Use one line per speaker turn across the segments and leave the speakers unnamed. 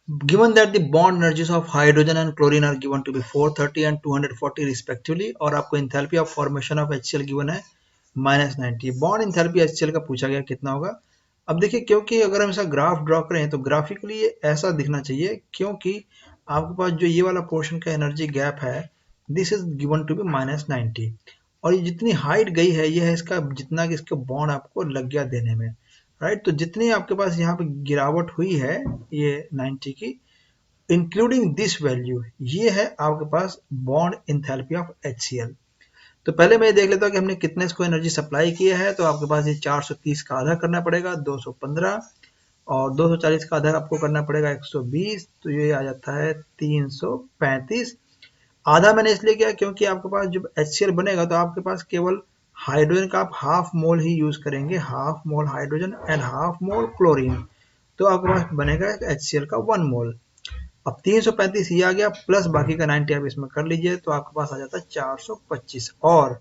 given that the bond energies of hydrogen and chlorine are given to be 430 and 240 respectively, और आपको enthalpy of formation of HCl given है -90। Bond enthalpy HCl का पूछा गया कितना होगा। अब देखिए, क्योंकि अगर हम इसका ग्राफ ड्रॉ करें तो ग्राफिकली ये ऐसा दिखना चाहिए, क्योंकि आपके पास जो ये वाला पोर्शन का एनर्जी गैप है, this is given to be -90, और ये जितनी हाइट गई है ये है इसका जितना कि इसका बॉन्ड आपको लग गया देने में, राइट। तो जितनी आपके पास यहाँ पे गिरावट हुई है ये 90 की, इंक्लूडिंग दिस वैल्यू, ये है आपके पास बॉन्ड इंथैल्पी ऑफ HCl। तो पहले मैं ये देख लेता हूँ कि हमने कितने इसको एनर्जी सप्लाई किया है। तो आपके पास ये 430 का आधा करना पड़ेगा 215, और 240 का आधा आपको करना पड़ेगा 120, तो ये आ जाता है 335। आधा मैंने इसलिए किया क्योंकि आपके पास जब HCl बनेगा तो आपके पास केवल हाइड्रोजन का आप हाफ मोल ही यूज करेंगे, half mole hydrogen and half mole chlorine, तो आपके पास बनेगा HCl का 1 मोल। अब 335 ये आ गया, प्लस बाकी का 90 आप इसमें कर लीजिए, तो आपके पास आ जाता है 425, और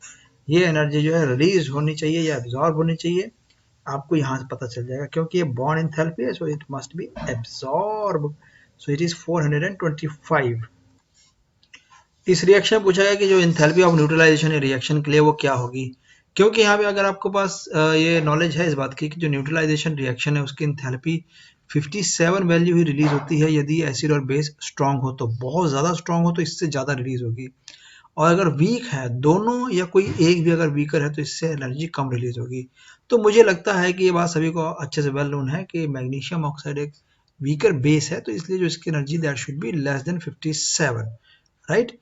ये एनर्जी जो है रिलीज होनी चाहिए या एब्जॉर्ब होनी चाहिए, आपको यहाँ से पता चल जाएगा, क्योंकि ये बॉन्ड एंथैल्पी है, so it must be absorb, so it is 425। इस रिएक्शन में पूछा गया कि जो एंथैल्पी ऑफ न्यूट्रलाइजेशन रिएक्शन के लिए वो क्या होगी, क्योंकि यहाँ पे अगर आपको पास ये नॉलेज है इस बात की कि जो न्यूट्रलाइजेशन रिएक्शन है उसकी एंथैल्पी 57 वैल्यू ही रिलीज होती है। यदि एसिड और बेस स्ट्रांग हो तो, बहुत ज़्यादा स्ट्रांग हो तो इससे ज़्यादा रिलीज होगी, और अगर वीक है दोनों या कोई एक भी अगर वीकर है तो इससे एनर्जी कम रिलीज होगी। तो मुझे लगता है कि ये बात सभी को अच्छे से वेल नोन है कि मैग्नीशियम ऑक्साइड एक वीकर बेस है, तो इसलिए जो इसकी energy that should be less than 57, right.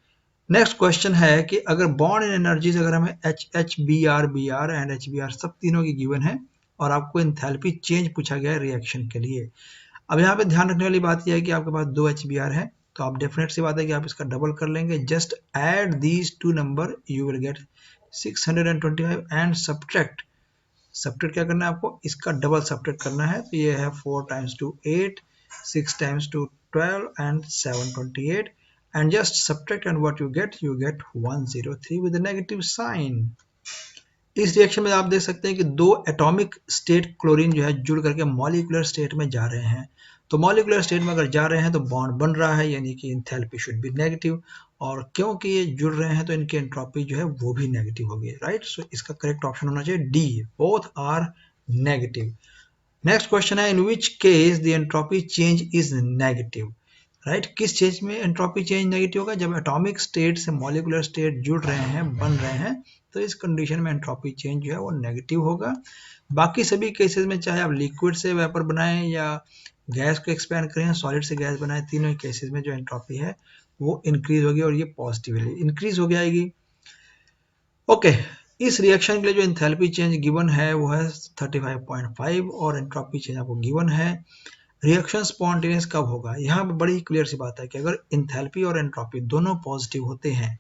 Next question है कि अगर बॉन्ड इन एनर्जीज अगर हमें H B R and HBr सब तीनों की गिवन है, और आपको एंथैल्पी चेंज पूछा गया है रिएक्शन के लिए। अब यहाँ पे ध्यान रखने वाली बात यह है कि आपके पास 2 HBr है, तो आप डेफिनेट सी बात है कि आप इसका डबल कर लेंगे। Just add these two number, you will get 625 and subtract क्या करना है आपको, इसका डबल सब्ट्रैक्ट करना है। तो ये है 4 times 2 8, 6 times 2 12 and 7 28, and just subtract, and what you get 103 with a negative sign। इस रिएक्शन में आप देख सकते हैं कि दो एटॉमिक स्टेट क्लोरीन जो है जुड़ करके मॉलिक्यूलर स्टेट में जा रहे हैं। तो मॉलिक्यूलर स्टेट में अगर जा रहे हैं तो बॉन्ड बन रहा है, यानी कि एंथैल्पी शुड बी नेगेटिव, और क्योंकि ये जुड़ रहे हैं तो इनकी एंट्रोपी जो है वो भी नेगेटिव होगी, राइट। सो इसका करेक्ट ऑप्शन होना चाहिए D, both are negative. Next question है, in which case the entropy change is negative, right. किस चीज में एंट्रोपी चेंज नेगेटिव होगा, जब एटॉमिक स्टेट से मॉलिक्यूलर स्टेट जुड़ रहे हैं, बन रहे हैं, तो इस कंडीशन में एंट्रोपी चेंज जो है वो नेगेटिव होगा। बाकी सभी केसेस में चाहे आप लिक्विड से वेपर बनाएं या गैस को एक्सपैंड करें, सॉलिड से गैस बनाएं, तीनों केसेस में जो एंट्रोपी है वो इंक्रीज होगी, और ये पॉजिटिवली इंक्रीज हो जाएगी। ओके, इस रिएक्शन के लिए जो एंथैल्पी चेंज गिवन है वो है 35.5, और एंट्रोपी चेंज आपको गिवन है। रिएक्शन स्पॉन्टेनियस कब होगा, यहाँ पे बड़ी क्लियर सी बात है कि अगर एंथैल्पी और एंट्रोपी दोनों पॉजिटिव होते हैं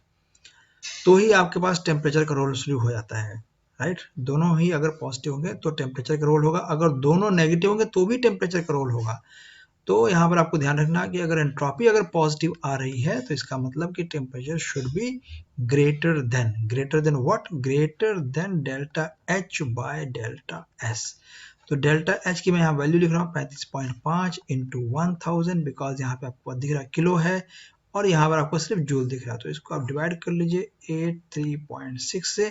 तो ही आपके पास टेम्परेचर का रोल शुरू हो जाता है, राइट। दोनों ही अगर पॉजिटिव होंगे तो टेम्परेचर का रोल होगा, अगर दोनों नेगेटिव होंगे तो भी टेम्परेचर का रोल होगा। तो यहाँ पर आपको ध्यान रखना कि अगर एंट्रोपी अगर पॉजिटिव आ रही है तो इसका मतलब कि temperature should be greater then what, greater than delta H by delta S। तो डेल्टा H की मैं यहाँ वैल्यू लिख रहा हूँ 35.5 इंटू 1000, बिकॉज यहाँ पे आपको दिख रहा है किलो है, और यहाँ पर आपको सिर्फ जूल दिख रहा है, तो इसको आप डिवाइड कर लीजिए 83.6 से,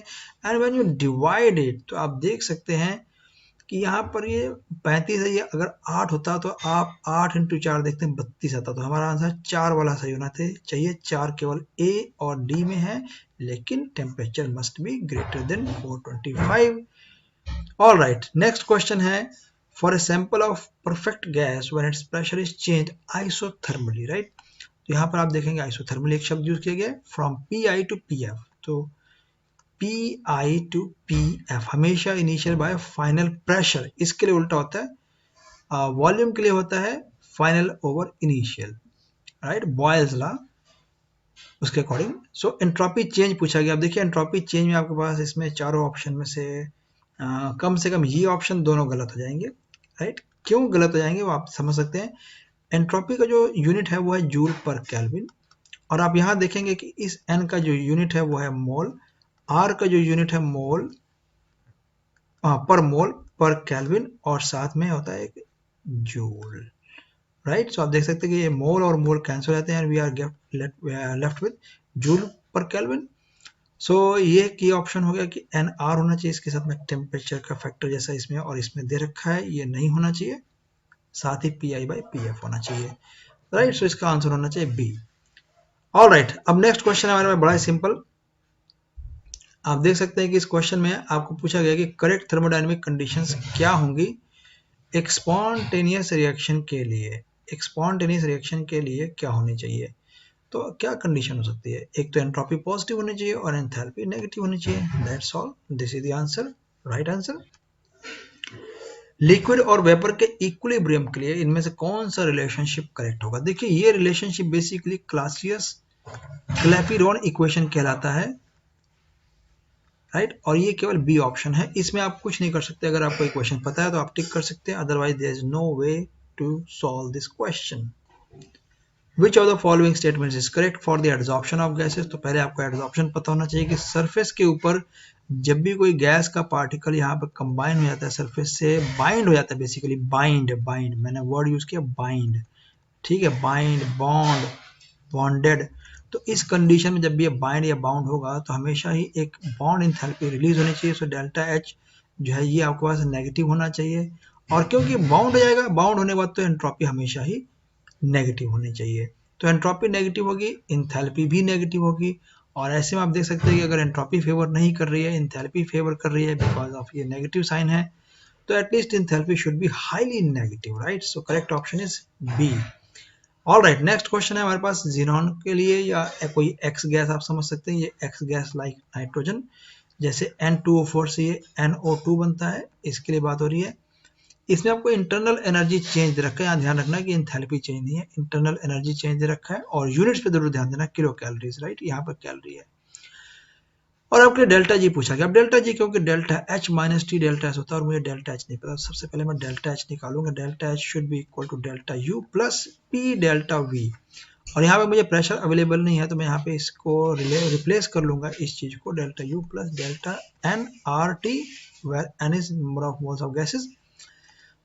and when you divide it तो आप देख सकते हैं कि यहाँ पर ये 35 है, ये अगर 8 होता तो आप 8 इंटू 4 देखते हैं 32 आता, तो हमारा आंसर 4 वाला सही होना चाहिए। 4 केवल ए और डी में है, लेकिन temperature must be greater than 425। All right, next question है, for a sample of perfect gas when its pressure is change isothermally, right. तो यहाँ पर आप देखेंगे आइसोथर्मली एक शब्द यूज किया गया फ्रॉम PI टू PF। तो PI टू PF हमेशा इनिशियल बाय फाइनल प्रेशर, इसके लिए उल्टा होता है, वॉल्यूम के लिए होता है final over initial, right, Boyle's law उसके अकॉर्डिंग। सो एंट्रोपी चेंज पूछा गया। अब देखिए एंट्रोपी चेंज में आपके पास इसमें चारों ऑप्शन में से कम ये ऑप्शन दोनों गलत हो जाएंगे, राइट। क्यों गलत हो जाएंगे वो आप समझ सकते हैं। एंट्रोपी का जो यूनिट है वो है जूल पर केल्विन, और आप यहाँ देखेंगे कि इस N का जो यूनिट है वो है मोल, R का जो यूनिट है मोल पर मोल पर केल्विन, और साथ में होता है एक जूल, राइट। सो आप देख सकते हैं कि ये मोल और मोल कैंसिल हो जाते हैं, and we are left with joule per kelvin. So ये की ऑप्शन हो गया कि एन आर होना चाहिए, इसके साथ में टेम्परेचर का फैक्टर जैसा इसमें और इसमें दे रखा है, ये नहीं होना चाहिए, साथ ही P I by P F होना चाहिए, राइट। सो इसका आंसर होना चाहिए बी। ऑल राइट, अब नेक्स्ट क्वेश्चन हमारे में बड़ा ही सिंपल। आप देख सकते हैं कि इस क्वेश्चन में आपको पूछा गया कि करेक्ट थर्मोडायनेमिक कंडीशंस क्या होंगी एक स्पॉन्टेनियस रिएक्शन के लिए। एक स्पॉन्टेनियस रिएक्शन के लिए क्या होनी चाहिए, तो क्या कंडीशन हो सकती है? एक तो एंट्रोपी पॉजिटिव होनी चाहिए और एंथैल्पी नेगेटिव होनी चाहिए। That's all, this is the answer, right answer. Liquid और वेपर के इक्विलिब्रियम के लिए इनमें से कौन सा रिलेशनशिप करेक्ट होगा? देखिए ये रिलेशनशिप बेसिकली क्लासियस क्लैपिरॉन इक्वेशन कहलाता है, राइट। और ये केवल बी ऑप्शन है, इसमें आप कुछ नहीं कर सकते। अगर आपको इक्वेशन पता है तो आप टिक कर सकते हैं, otherwise there is no way to solve this question. Which of the following statements is correct for the adsorption of gases? तो पहले आपको एडजॉर्प्शन पता होना चाहिए कि सरफेस के ऊपर जब भी कोई गैस का पार्टिकल यहाँ पर कंबाइन हो जाता है, सरफेस से बाइंड हो जाता है, बेसिकली बाइंड, मैंने वर्ड यूज किया बाइंड, ठीक है, बाइंड, बॉन्ड, बॉन्डेड। तो इस कंडीशन में जब भी ये बाइंड या बाउंड होगा तो हमेशा ही एक बॉन्ड इंथैल्पी रिलीज होनी चाहिए। सो डेल्टा एच जो है ये आपके पास नेगेटिव होना चाहिए, और क्योंकि बाउंड हो जाएगा, बाउंड होने के बाद तो एंट्रोपी हमेशा ही नेगेटिव होनी चाहिए। तो एंट्रोपी नेगेटिव होगी, इंथैल्पी भी नेगेटिव होगी, और ऐसे में आप देख सकते हैं कि अगर एंट्रोपी फेवर नहीं कर रही है, इंथैल्पी फेवर कर रही है, बिकॉज ऑफ ये नेगेटिव साइन है, तो at least enthalpy should be highly negative, right. So correct option is B. All right, next question है हमारे पास जीनॉन के लिए, या कोई एक्स गैस आप समझ सकते हैं, ये एक्स गैस लाइक नाइट्रोजन, जैसे N2O4 से ये NO2 बनता है, इसके लिए बात हो रही है। इसमें आपको इंटरनल एनर्जी चेंज दे रखा है, यहाँ ध्यान रखना कि इंथैल्पी चेंज नहीं है, इंटरनल एनर्जी चेंज दे रखा है, और यूनिट्स पे जरूर ध्यान देना, किलो कैलोरीज, राइट, यहाँ पर कैलोरी है। और आपके डेल्टा जी पूछा गया। अब डेल्टा जी क्योंकि delta H minus T delta H होता है और मुझे डेल्टा एच नहीं पता, सबसे पहले मैं डेल्टा एच निकालूंगा। Delta H should be equal to delta U plus P delta V, और यहाँ पे मुझे प्रेशर अवेलेबल नहीं है तो मैं यहाँ पे इसको रिप्लेस कर लूंगा, इस चीज को, delta U plus delta N R T, where N is number of moles of gases.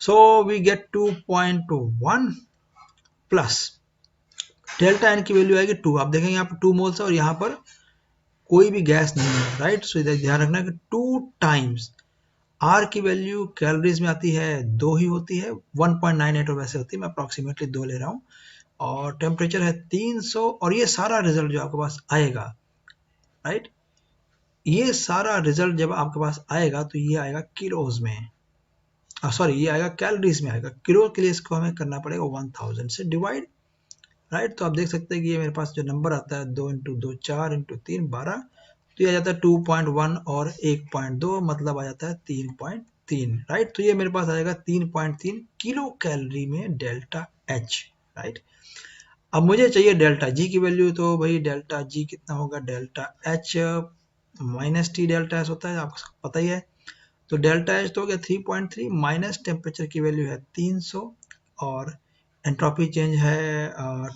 So we get 2.1 plus delta N की वैल्यू आएगी 2। आप देखेंगे यहाँ पर 2 मोल्स है और यहाँ पर कोई भी गैस नहीं है, राइट। सो इधर ध्यान रखना कि 2 टाइम्स आर की वैल्यू कैलोरीज में आती है 2 ही होती है, 1.98 और वैसे होती है, मैं अप्रोक्सीमेटली 2 ले रहा हूँ, और टेम्परेचर है 300, और ये सारा रिजल्ट जो आपके पास आएगा, राइट, ये सारा रिजल्ट जब आपके पास आएगा तो ये आएगा किलोज में, सॉरी ये आएगा कैलोरीज में आएगा। किलो के लिए इसको हमें करना पड़ेगा 1000 से डिवाइड, राइट। तो आप देख सकते हैं कि ये मेरे पास जो नंबर आता है 2 इंटू 2 4 इंटू 3 12, तो ये आ जाता है 2.1 और 1.2, मतलब आ जाता है 3.3, राइट। तो ये मेरे पास आएगा 3.3 किलो कैलोरी में डेल्टा एच, राइट। अब मुझे चाहिए डेल्टा जी की वैल्यू, तो भाई डेल्टा जी कितना होगा, delta H minus T delta S होता है, आपको पता ही है। तो डेल्टा एच तो हो गया 3.3 माइनस टेम्परेचर की वैल्यू है 300, और एंट्रोपी चेंज है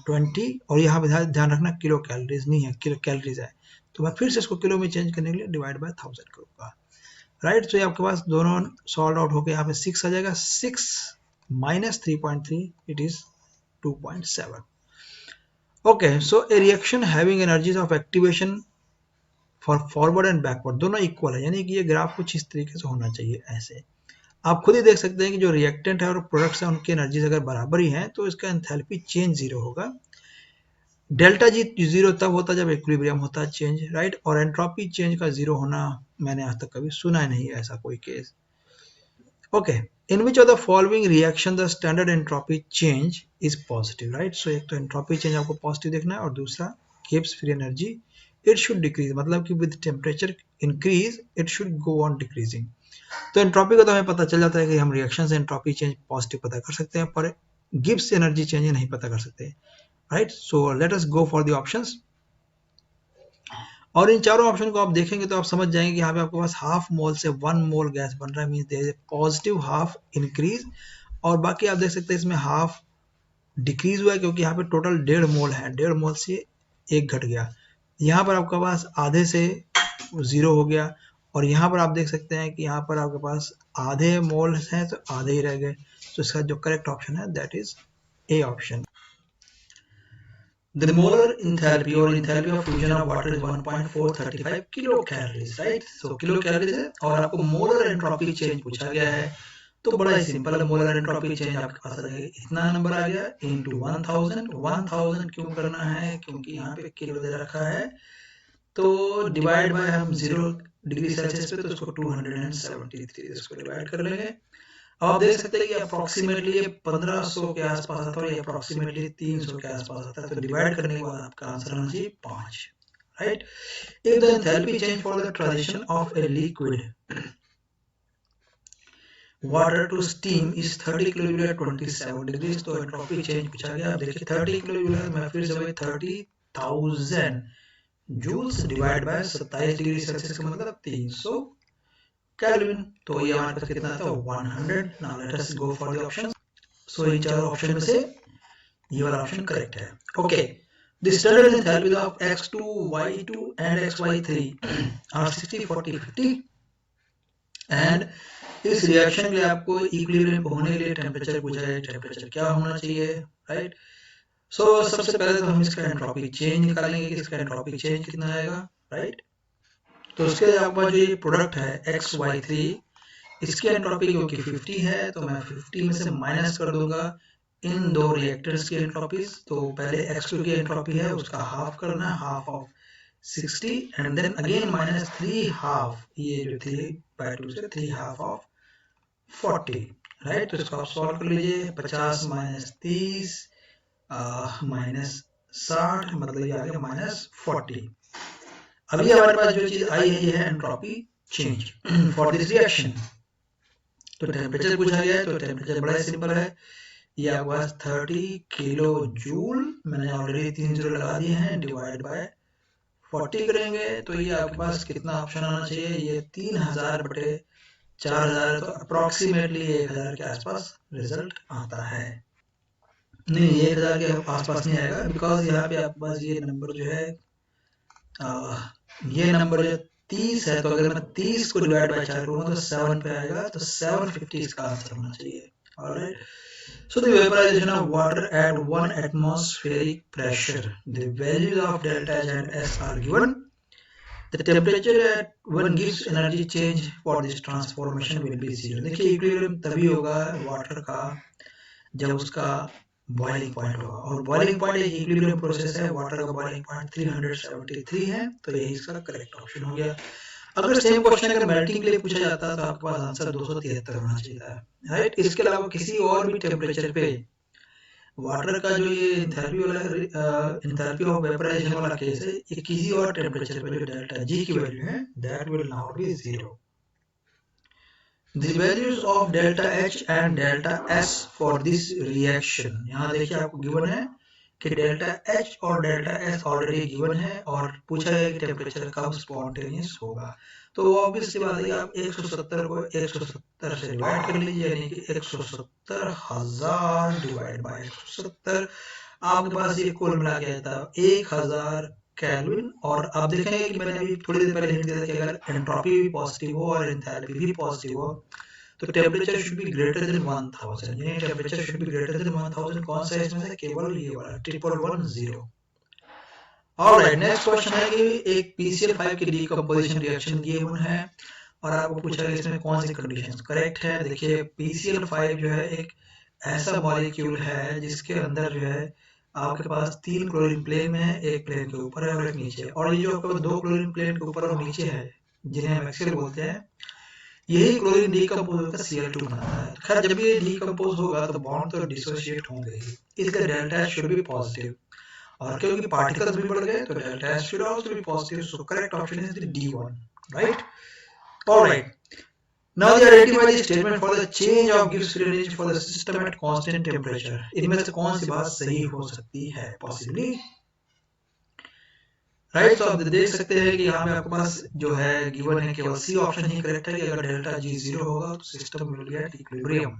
20, और यहाँ पे ध्यान रखना किलो कैलोरीज नहीं है, किलो कैलोरीज है, तो मैं फिर से इसको किलो में चेंज करने के लिए डिवाइड बाय 1000 करूंगा, राइट। तो ये आपके पास दोनों सॉल्व आउट होकर यहाँ पे 6 आ जाएगा, 6 minus 3.3 it is 2.7। Okay, so A reaction having energies of activation for forward and backward दोनों इक्वल है, यानी कि ये ग्राफ कुछ इस तरीके से होना चाहिए। ऐसे आप खुद ही देख सकते हैं कि जो रिएक्टेंट है और प्रोडक्ट्स है उनकी एनर्जीज अगर बराबर ही हैं तो इसका एंथैल्पी चेंज जीरो होगा। डेल्टा जी जीरो तब होता है जब इक्विलिब्रियम होता है चेंज, राइट, और एंट्रोपी चेंज का जीरो होना मैंने आज तक कभी सुना नहीं ऐसा कोई case. Okay, in which of the following reaction the standard entropy change is positive, right. So एक तो एंट्रोपी चेंज आपको पॉजिटिव देखना है, और दूसरा gives free energy, it should decrease, मतलब कि with temperature increase it should go on decreasing. तो एंट्रोपी का तो हमें पता चल जाता है कि हम रिएक्शन से एंट्रोपी चेंज पॉजिटिव पता कर सकते हैं, पर गिब्स एनर्जी चेंज नहीं पता कर सकते, right. So let us go for the options, और इन चारों ऑप्शन को आप देखेंगे तो आप समझ जाएंगे कि यहाँ पे आपके पास हाफ मोल से 1 मोल गैस बन रहा है, means there is a positive half increase, और बाकी आप देख सकते हैं इसमें हाफ डिक्रीज हुआ है क्योंकि यहाँ पे टोटल 1.5 मोल है, 1.5 मोल से एक घट गया, यहाँ पर आपके पास आधे से 0 हो गया, और यहाँ पर आप देख सकते हैं कि यहाँ पर आपके पास आधे मोल हैं तो आधे ही रह गए। तो इसका जो करेक्ट ऑप्शन है that is A option. The molar enthalpy or enthalpy of fusion of water is 1.435 kilocalories, right? So kilocalories है और आपको molar entropy change पूछा गया है, तो बड़ा ही सिंपल है। मोलर एंट्रोपी चेंज आपके पास आ जाएगा, इतना नंबर आ गया इनटू 1000। 1000 क्यों करना है, क्योंकि यहाँ पे किलो दे रखा है, तो डिवाइड बाय हम 0 डिग्री सेल्सियस पे तो उसको 273 इसको डिवाइड कर लेंगे। अब आप देख सकते हैं कि अप्रोक्सीमेटली ये 1500 के आसपास आता है और ये अप्रोक्सीमेटली 300 के आसपास आता है, तो डिवाइड करने के बाद आपका आंसर आना चाहिए 5, right. If the enthalpy change for the transition of a liquid water to steam is 30 kilojoule 27 degrees, तो एंट्रोपी चेंज पूछा गया। अब देखिए 30 किलोजूल में फिर से 30,000 joules divide by 27 degree Celsius का मतलब 300 केल्विन, तो ये हमारे पास कितना आता है 100। Now let us go for the option. So इन चारों ऑप्शन में से ये वाला ऑप्शन करेक्ट है। Okay, the standard enthalpy of x2 y2 and xy3 are 60 40 50 and इस रिएक्शन के लिए आपको इक्विलिब्रियम होने के लिए टेम्परेचर पूछा है, टेम्परेचर क्या होना चाहिए, राइट। सो सबसे पहले तो हम इसका एंट्रोपी चेंज निकालेंगे कि इसका एंट्रोपी चेंज कितना आएगा, राइट। तो उसके आपका जो ये प्रोडक्ट है XY3, इसकी एंट्रोपी क्योंकि 50 है तो मैं 50 में से माइनस कर दूंगा इन दो रिएक्टर्स की एंट्रोपीज। तो पहले x2 की एंट्रोपी है उसका हाफ करना है, half of 60 and then again minus 3 half, ये जो 3/2 से 3 हाफ ऑफ 40, राइट। तो इसको आप सॉल्व कर लीजिए, 50 माइनस 30 माइनस 60 मतलब ये आ गया माइनस 40। अभी हमारे पास जो चीज आई है ये है entropy change for this reaction. तो टेम्परेचर पूछा गया है, तो टेम्परेचर बड़ा सिंपल है, ये आपके पास 30 किलो जूल, मैंने ऑलरेडी 3 जीरो लगा दिए हैं, डिवाइड बाय 40 करेंगे तो ये आपके पास कितना ऑप्शन आना चाहिए, ये 3000 बटे 4000, तो अप्रोक्सीमेटली 1000 के आसपास रिजल्ट आता है। नहीं, 1000 के आसपास नहीं आएगा, बिकॉज यहाँ पे आपके पास ये नंबर जो है ये नंबर जो 30 है, तो अगर मैं 30 को डिवाइड बाय 4 करूंगा तो 7 पे आएगा, तो 750 इसका आंसर होना चाहिए। Alright, so the vaporization of water at 1 atmospheric pressure, the values of delta H and S are given. The temperature at 1 gives energy change for this transformation will be 0. देखिए equilibrium तभी होगा water का जब उसका boiling point होगा, और boiling point एक equilibrium process है, वाटर का बॉइलिंग पॉइंट 373 है, तो यही इसका करेक्ट ऑप्शन हो गया। अगर सेम क्वेश्चन अगर मेल्टिंग के लिए पूछा जाता तो आपके पास आंसर 273 होना चाहिए था, राइट। इसके अलावा किसी और भी टेम्परेचर पे वाटर का जो ये एंथैल्पी वाला एंथैल्पी ऑफ वेपोराइजेशन वाला केस है, ये किसी और टेम्परेचर पे जो डेल्टा जी की वैल्यू है that will now be 0। The values of delta H and delta S for this reaction, यहाँ देखिए आपको गिवन है कि डेल्टा H और डेल्टा S ऑलरेडी गिवन है और पूछा है कि टेम्परेचर कब स्पॉन्टेनियस होगा। तो ऑब्वियसली बात है, आप 170 को 170 से डिवाइड कर लीजिए, यानी कि 170,000 डिवाइड बाय 170, आपके पास ये कुल मिला के आता है 1000 केल्विन। और आप देखेंगे कि मैंने अभी थोड़ी देर पहले हिंट दिया था कि अगर एंट्रोपी भी पॉजिटिव हो और एंथैल्पी भी पॉजिटिव हो तो temperature should be greater then 1000, यानी temperature should be greater then 1000। कौन सा इसमें से, केवल ये वाला 1110। ऑलराइट, नेक्स्ट क्वेश्चन है कि एक PCl5 की डीकंपोजिशन रिएक्शन गिवन है और आपको पूछा गया इसमें कौन सी कंडीशंस करेक्ट है। देखिए PCl5 जो है एक ऐसा मॉलिक्यूल है जिसके अंदर जो है आपके पास 3 क्लोरीन प्लेन है, एक प्लेन के ऊपर है और एक नीचे, और ये जो आपके 2 क्लोरीन प्लेन के ऊपर और नीचे है जिन्हें हम एक्सेल बोलते हैं, यही क्लोरीन डीकंपोज होकर Cl2 बनाता है। खैर जब ये डीकंपोज होगा तो बॉन्ड तो डिसोसिएट होंगे ही, इसलिए डेल्टा शुड बी पॉजिटिव, और क्योंकि पार्टिकल्स भी बढ़ गए तो delta S should also be positive, so correct option is the D1, right? All right, now they identify the statement for the change of Gibbs free energy for the system at constant temperature. इनमें से कौन सी बात सही हो सकती है possibly, right. तो आप देख सकते हैं कि यहाँ पे आपके पास जो है गिवन है केवल C ऑप्शन ही करेक्ट है कि अगर डेल्टा G 0 होगा तो system will be at equilibrium.